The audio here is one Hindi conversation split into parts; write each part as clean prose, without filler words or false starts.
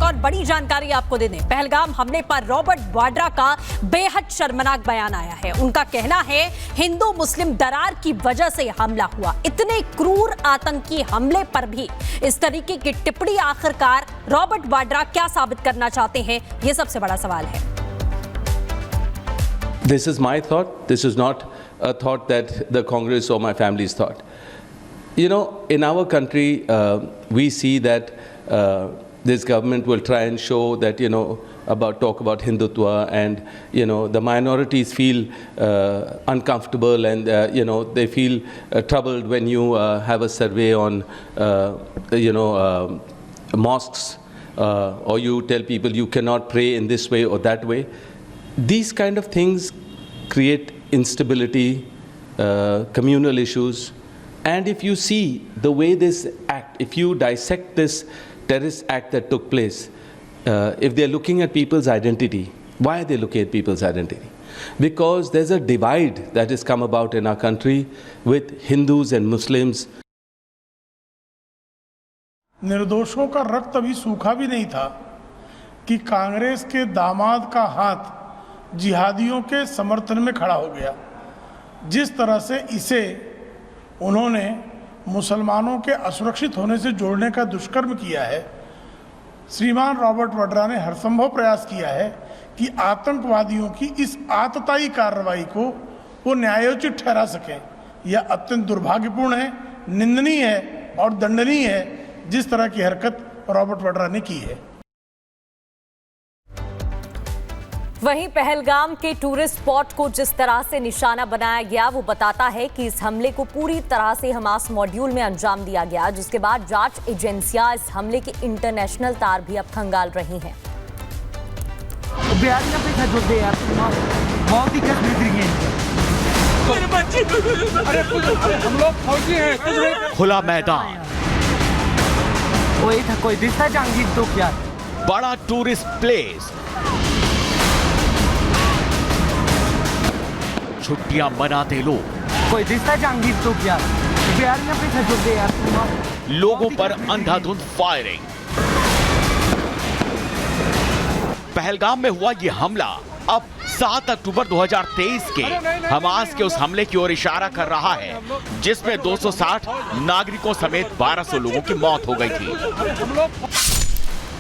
और बड़ी जानकारी आपको दे दें, पहलगाम हमले पर रॉबर्ट वाड्रा का बेहद शर्मनाक बयान आया है। उनका कहना है हिंदू मुस्लिम दरार की वजह से हमला हुआ। इतने क्रूर आतंकी हमले पर भी इस तरीके की टिप्पणी, आखिरकार रॉबर्ट वाड्रा क्या साबित करना चाहते हैं, यह सबसे बड़ा सवाल है। This is my thought. This is not a thought that the Congress or my family's thought. You know, in our country, we see that this government will try and show that, talk about Hindutva, and, the minorities feel uncomfortable, and, they feel troubled when you have a survey on, mosques, or you tell people you cannot pray in this way or that way. These kind of things create instability, communal issues, and if you see the way this act, if you dissect this terrorist act that took place, if they're looking at people's identity, why are they looking at people's identity? Because there's a divide that has come about in our country with Hindus and Muslims. निर्दोषों का रक्त अभी सूखा भी नहीं था कि कांग्रेस के दामाद का हाथ जिहादियों के समर्थन में खड़ा हो गया। जिस तरह से इसे उन्होंने मुसलमानों के असुरक्षित होने से जोड़ने का दुष्कर्म किया है, श्रीमान रॉबर्ट वाड्रा ने हर संभव प्रयास किया है कि आतंकवादियों की इस आतताई कार्रवाई को वो न्यायोचित ठहरा सकें। यह अत्यंत दुर्भाग्यपूर्ण है, निंदनीय है और दंडनीय है जिस तरह की हरकत रॉबर्ट वाड्रा ने की है। वहीं पहलगाम के टूरिस्ट स्पॉट को जिस तरह से निशाना बनाया गया, वो बताता है कि इस हमले को पूरी तरह से हमास मॉड्यूल में अंजाम दिया गया, जिसके बाद जांच एजेंसियां इस हमले के इंटरनेशनल तार भी अब खंगाल रही हैं। खुला मैदान, वही था, कोई दिखता जहांगीर तो क्या, बड़ा टूरिस्ट प्लेस, छुट्टियां मनाते लोग, कोई दिखता जहांगीर तो क्या, बिहारियां पे था जो दे यार, लोगों पर अंधाधुंध फायरिंग। पहलगाम में हुआ ये हमला अब 7 अक्टूबर 2023 के हमास के उस हमले की ओर इशारा कर रहा है, जिसमें 260 नागरिकों समेत 1200 लोगों की मौत हो गई थी।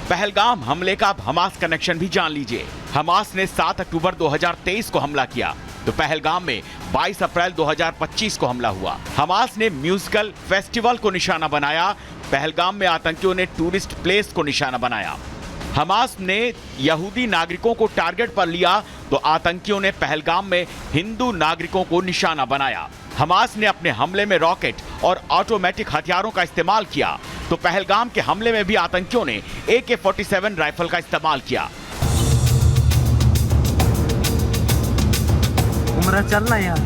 पहलगाम हमले का अब हमास कनेक्शन भी जान लीजिए। हमास ने 7 अक्टूबर 2023 को हमला किया, तो पहलगाम में 22 अप्रैल 2025 को हमला हुआ। हमास ने म्यूजिकल फेस्टिवल को निशाना बनाया, पहलगाम में आतंकियों ने टूरिस्ट प्लेस को निशाना बनाया। हमास ने यहूदी नागरिकों को टारगेट पर लिया, तो आतंकियों ने पहलगाम में हिंदू नागरिकों को निशाना बनाया। हमास ने अपने हमले में रॉकेट और ऑटोमेटिक हथियारों का इस्तेमाल किया, तो पहलगाम के हमले में भी आतंकियों ने AK-47 राइफल का इस्तेमाल किया। चलना यार।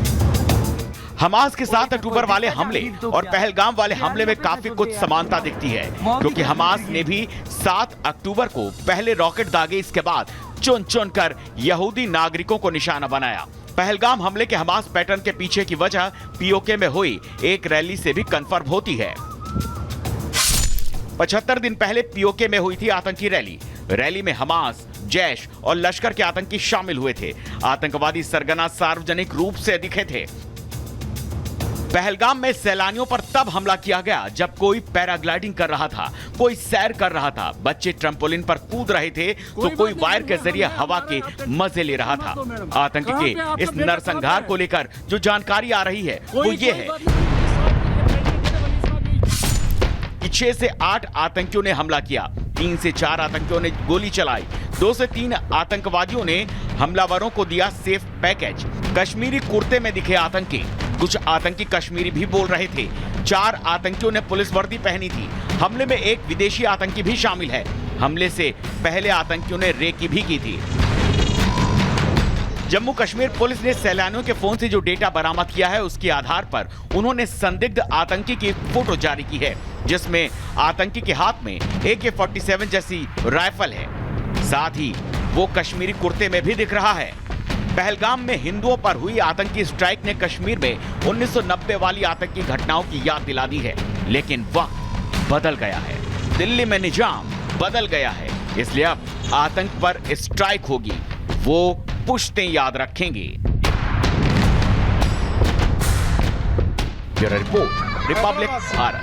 हमास के 7 अक्टूबर वाले हमले और पहलगाम वाले हमले में काफी कुछ समानता दिखती है, क्योंकि हमास ने भी 7 अक्टूबर को पहले रॉकेट दागे, इसके बाद चुन चुन कर यहूदी नागरिकों को निशाना बनाया। पहलगाम हमले के हमास पैटर्न के पीछे की वजह POK में हुई एक रैली से भी कंफर्म होती है। 75 दिन पहले POK में हुई थी आतंकी रैली। रैली में हमास, जैश और लश्कर के आतंकी शामिल हुए थे। आतंकवादी सरगना सार्वजनिक रूप से दिखे थे। पहलगाम में सैलानियों पर तब हमला किया गया जब कोई पैराग्लाइडिंग कर रहा था, कोई सैर कर रहा था, बच्चे ट्रम्पोलिन पर कूद रहे थे, तो कोई वायर के जरिए हवा के मजे ले रहा था। आतंकी के इस नरसंहार को लेकर जो जानकारी आ रही है वो ये है कि 6 से 8 आतंकियों ने हमला किया, 3 से 4 आतंकियों ने गोली चलाई, 2 से 3 आतंकवादियों ने हमलावरों को दिया सेफ पैकेज। कश्मीरी कुर्ते में दिखे आतंकी, कुछ आतंकी कश्मीरी भी बोल रहे थे। 4 आतंकियों ने पुलिस वर्दी पहनी थी। हमले में एक विदेशी आतंकी भी शामिल है। हमले से पहले आतंकियों ने रेकी भी की थी। जम्मू कश्मीर पुलिस ने सैलानियों के फोन से जो डेटा बरामद किया है, उसके आधार पर उन्होंने संदिग्ध आतंकी की फोटो जारी की है, जिसमें आतंकी के हाथ में AK-47 जैसी राइफल है। साथ ही वो कश्मीरी कुर्ते में भी दिख रहा है। पहलगाम में हिंदुओं पर हुई आतंकी स्ट्राइक ने कश्मीर में 1990 वाली आतंकी घटनाओं की याद दिला दी है, लेकिन वक्त बदल गया है। दिल्ली में निजाम बदल गया है। इसलिए अब आतंक पर स्ट्राइक होगी, वो पुश्तें याद रखेंगे। Bureau report, Republic Bharat.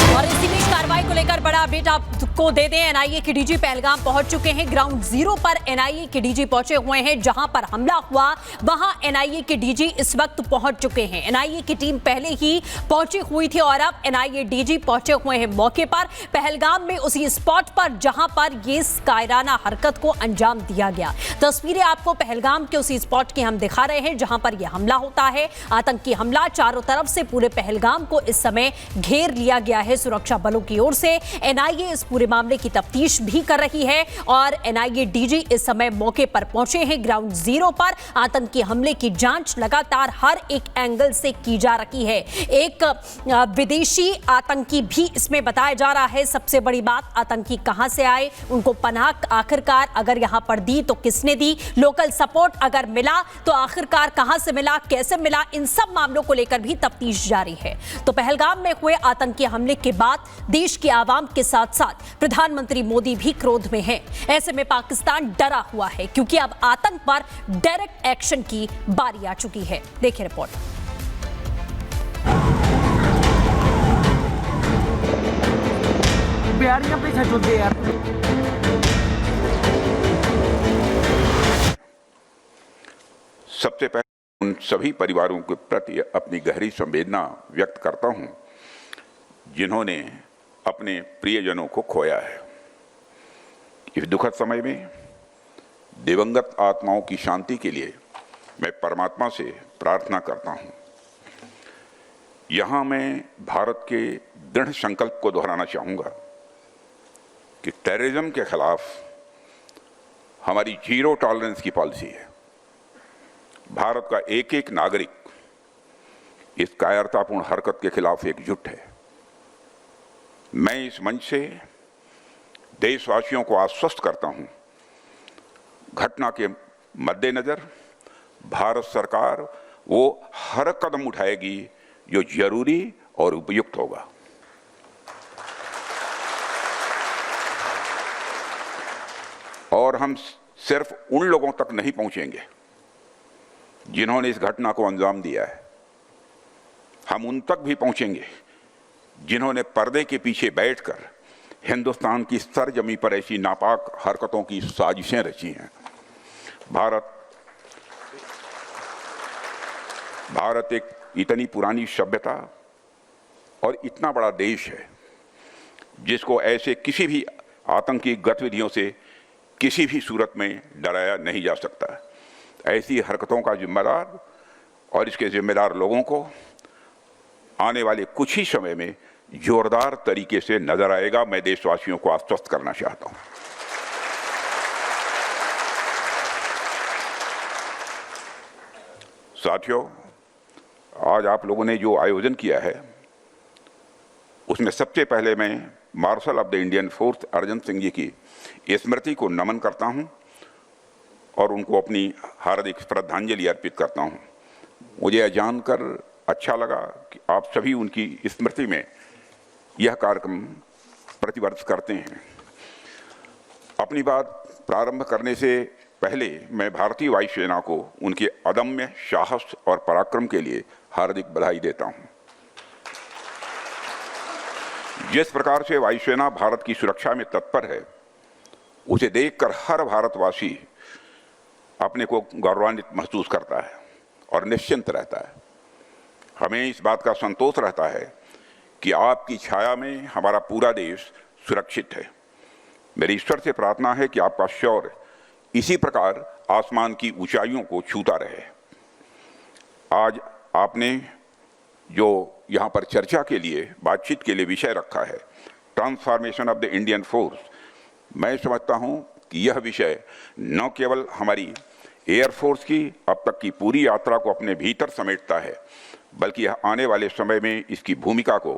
और इसी बीच कार्रवाई को लेकर बड़ा अपडेट आपको दे दें। एनआईए के डीजी पहलगाम पहुंच चुके हैं। ग्राउंड जीरो पर एनआईए के डीजी पहुंचे हुए हैं। जहां पर हमला हुआ वहां एनआईए के डीजी इस वक्त पहुंच चुके हैं। एनआईए की टीम पहले ही पहुंची हुई थी और अब एनआईए डीजी पहुंचे हुए हैं मौके पर, पहलगाम में उसी स्पॉट पर जहां पर ये कायराना हरकत को अंजाम दिया गया। तस्वीरें आपको पहलगाम के उसी स्पॉट की हम दिखा रहे हैं जहां पर यह हमला होता है। आतंकी हमला, चारों तरफ से पूरे पहलगाम को इस समय घेर लिया गया है सुरक्षा बलों की ओर से। एनआईए इस पूरे मामले की तफ्तीश भी कर रही है और एनआईए डीजी इस समय मौके पर पहुंचे हैं ग्राउंड जीरो पर। आतंकी हमले की जांच लगातार हर एक एंगल से की जा रही है। एक विदेशी आतंकी भी इसमें बताया जा रहा है। सबसे बड़ी बात, आतंकी कहां से आए, उनको पनाह आखिरकार अगर यहां पर दी तो किसने दी, लोकल सपोर्ट अगर मिला तो आखिरकार कहां से मिला, कैसे मिला, इन सब मामलों को लेकर भी तफ्तीश जारी है। तो पहलगाम में हुए आतंकी हमले के बाद देश की आवाम के साथ साथ प्रधानमंत्री मोदी भी क्रोध में हैं। ऐसे में पाकिस्तान डरा हुआ है क्योंकि अब आतंक पर डायरेक्ट एक्शन की बारी आ चुकी है। देखिए रिपोर्ट। बिहारियां पे छट दे यार। सबसे पहले उन सभी परिवारों के प्रति अपनी गहरी संवेदना व्यक्त करता हूं जिन्होंने अपने प्रियजनों को खोया है। इस दुखद समय में दिवंगत आत्माओं की शांति के लिए मैं परमात्मा से प्रार्थना करता हूं। यहां मैं भारत के दृढ़ संकल्प को दोहराना चाहूंगा कि टेररिज्म के खिलाफ हमारी जीरो टॉलरेंस की पॉलिसी है। भारत का एक एक नागरिक इस कायरतापूर्ण हरकत के खिलाफ एकजुट है। मैं इस मंच से देशवासियों को आश्वस्त करता हूं, घटना के मद्देनजर भारत सरकार वो हर कदम उठाएगी जो जरूरी और उपयुक्त होगा। और हम सिर्फ उन लोगों तक नहीं पहुंचेंगे जिन्होंने इस घटना को अंजाम दिया है, हम उन तक भी पहुंचेंगे जिन्होंने पर्दे के पीछे बैठकर हिंदुस्तान की सरजमी पर ऐसी नापाक हरकतों की साजिशें रची हैं। भारत एक इतनी पुरानी सभ्यता और इतना बड़ा देश है जिसको ऐसे किसी भी आतंकी गतिविधियों से किसी भी सूरत में डराया नहीं जा सकता। ऐसी हरकतों का जिम्मेदार और इसके जिम्मेदार लोगों को आने वाले कुछ ही समय में जोरदार तरीके से नजर आएगा। मैं देशवासियों को आश्वस्त करना चाहता हूं। साथियों, आज आप लोगों ने जो आयोजन किया है उसमें सबसे पहले मैं marshal of the Indian force Arjan Singh ji की स्मृति को नमन करता हूं और उनको अपनी हार्दिक श्रद्धांजलि अर्पित करता हूं। मुझे यह जानकर अच्छा लगा कि आप सभी उनकी स्मृति में यह कार्यक्रम प्रतिवर्ष करते हैं। अपनी बात प्रारंभ करने से पहले मैं भारतीय वायुसेना को उनके अदम्य साहस और पराक्रम के लिए हार्दिक बधाई देता हूं। जिस प्रकार से वायुसेना भारत की सुरक्षा में तत्पर है, उसे देखकर हर भारतवासी अपने को गौरवान्वित महसूस करता है और निश्चिंत रहता है। हमें इस बात का संतोष रहता है कि आपकी छाया में हमारा पूरा देश सुरक्षित है। मेरी ईश्वर से प्रार्थना है कि आपका शौर्य इसी प्रकार आसमान की ऊंचाइयों को छूता रहे। आज आपने जो यहाँ पर चर्चा के लिए, बातचीत के लिए विषय रखा है, transformation of the Indian force, मैं समझता हूँ कि यह विषय न केवल हमारी एयरफोर्स की अब तक की पूरी यात्रा को अपने भीतर समेटता है, बल्कि यह आने वाले समय में इसकी भूमिका को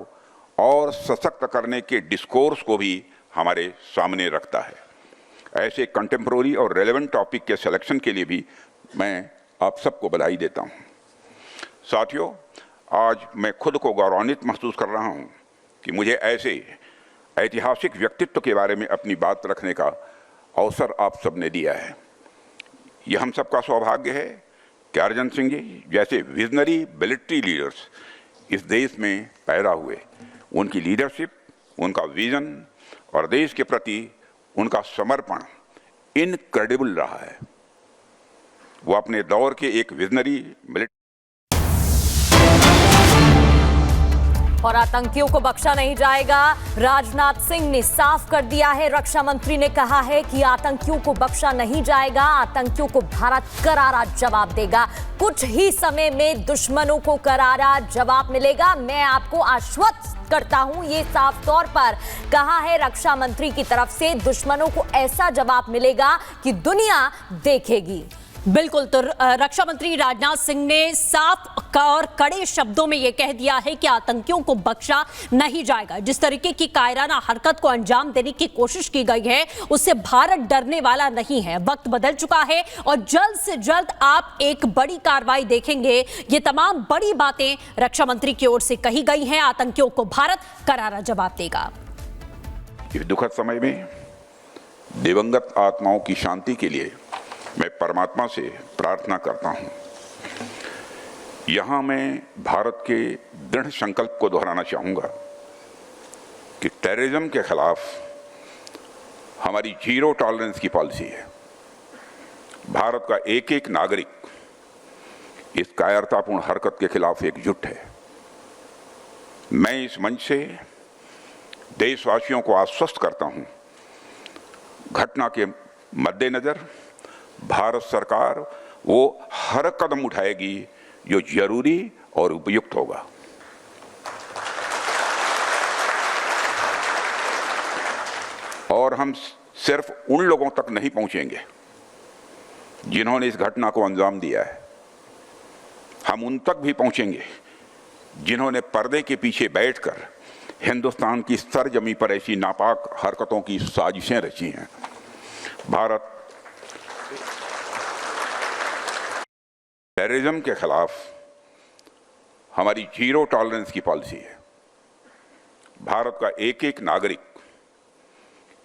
और सशक्त करने के डिस्कोर्स को भी हमारे सामने रखता है। ऐसे कंटेम्प्रोरी और रेलेवेंट टॉपिक के सिलेक्शन के लिए भी मैं आप सबको बधाई देता हूँ। साथियों, आज मैं खुद को गौरवान्वित महसूस कर रहा हूँ कि मुझे ऐतिहासिक व्यक्तित्व के बारे में अपनी बात रखने का अवसर आप सबने दिया है। यह हम सबका सौभाग्य है कि अर्जन सिंह जी जैसे विजनरी मिलिट्री लीडर्स इस देश में पैदा हुए। उनकी लीडरशिप, उनका विजन और देश के प्रति उनका समर्पण इनक्रेडिबल रहा है। वो अपने दौर के एक विजनरी मिलिट्री और आतंकियों को बख्शा नहीं जाएगा। राजनाथ सिंह ने साफ कर दिया है, रक्षा मंत्री ने कहा है कि आतंकियों को बख्शा नहीं जाएगा। आतंकियों को भारत करारा जवाब देगा। कुछ ही समय में दुश्मनों को करारा जवाब मिलेगा। मैं आपको आश्वस्त करता हूं, ये साफ तौर पर कहा है रक्षा मंत्री की तरफ से। दुश्मनों को ऐसा जवाब मिलेगा कि दुनिया देखेगी। बिल्कुल, तो रक्षा मंत्री राजनाथ सिंह ने साफ और कड़े शब्दों में यह कह दिया है कि आतंकियों को बख्शा नहीं जाएगा। जिस तरीके की कायराना हरकत को अंजाम देने की कोशिश की गई है उससे भारत डरने वाला नहीं है। वक्त बदल चुका है और जल्द से जल्द आप एक बड़ी कार्रवाई देखेंगे। ये तमाम बड़ी बातें रक्षा मंत्री की ओर से कही गई हैं। आतंकियों को भारत करारा जवाब देगा। इस दुखद समय में दिवंगत आत्माओं की शांति के लिए मैं परमात्मा से प्रार्थना करता हूं। यहां मैं भारत के दृढ़ संकल्प को दोहराना चाहूंगा कि टेररिज्म के खिलाफ हमारी जीरो टॉलरेंस की पॉलिसी है। भारत का एक एक नागरिक इस कायरतापूर्ण हरकत के खिलाफ एकजुट है। मैं इस मंच से देशवासियों को आश्वस्त करता हूं, घटना के मद्देनजर भारत सरकार वो हर कदम उठाएगी जो जरूरी और उपयुक्त होगा। और हम सिर्फ उन लोगों तक नहीं पहुंचेंगे जिन्होंने इस घटना को अंजाम दिया है। हम उन तक भी पहुंचेंगे जिन्होंने पर्दे के पीछे बैठकर हिंदुस्तान की सरजमी पर ऐसी नापाक हरकतों की साजिशें रची हैं। भारत टेररिज्म के खिलाफ हमारी जीरो टॉलरेंस की पॉलिसी है। भारत का एक एक नागरिक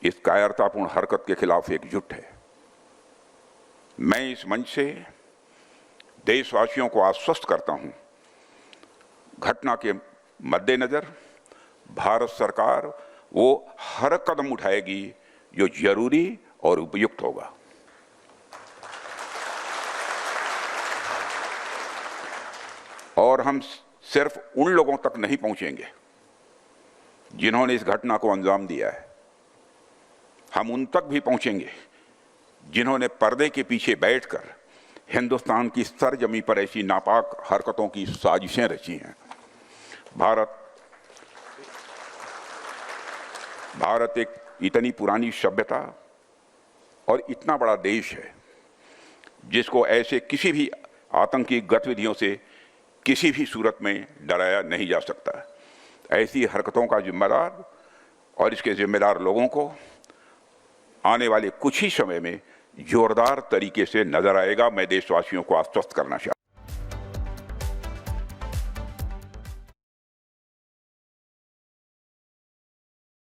इस कायरतापूर्ण हरकत के खिलाफ एकजुट है। मैं इस मंच से देशवासियों को आश्वस्त करता हूं, घटना के मद्देनजर भारत सरकार वो हर कदम उठाएगी जो जरूरी और उपयुक्त होगा। और हम सिर्फ उन लोगों तक नहीं पहुंचेंगे जिन्होंने इस घटना को अंजाम दिया है। हम उन तक भी पहुंचेंगे जिन्होंने पर्दे के पीछे बैठकर हिंदुस्तान की सरजमी पर ऐसी नापाक हरकतों की साजिशें रची हैं। भारत एक इतनी पुरानी सभ्यता और इतना बड़ा देश है जिसको ऐसे किसी भी आतंकी गतिविधियों से किसी भी सूरत में डराया नहीं जा सकता। ऐसी हरकतों का जिम्मेदार और इसके जिम्मेदार लोगों को आने वाले कुछ ही समय में जोरदार तरीके से नजर आएगा। मैं देशवासियों को आश्वस्त करना चाहता हूं।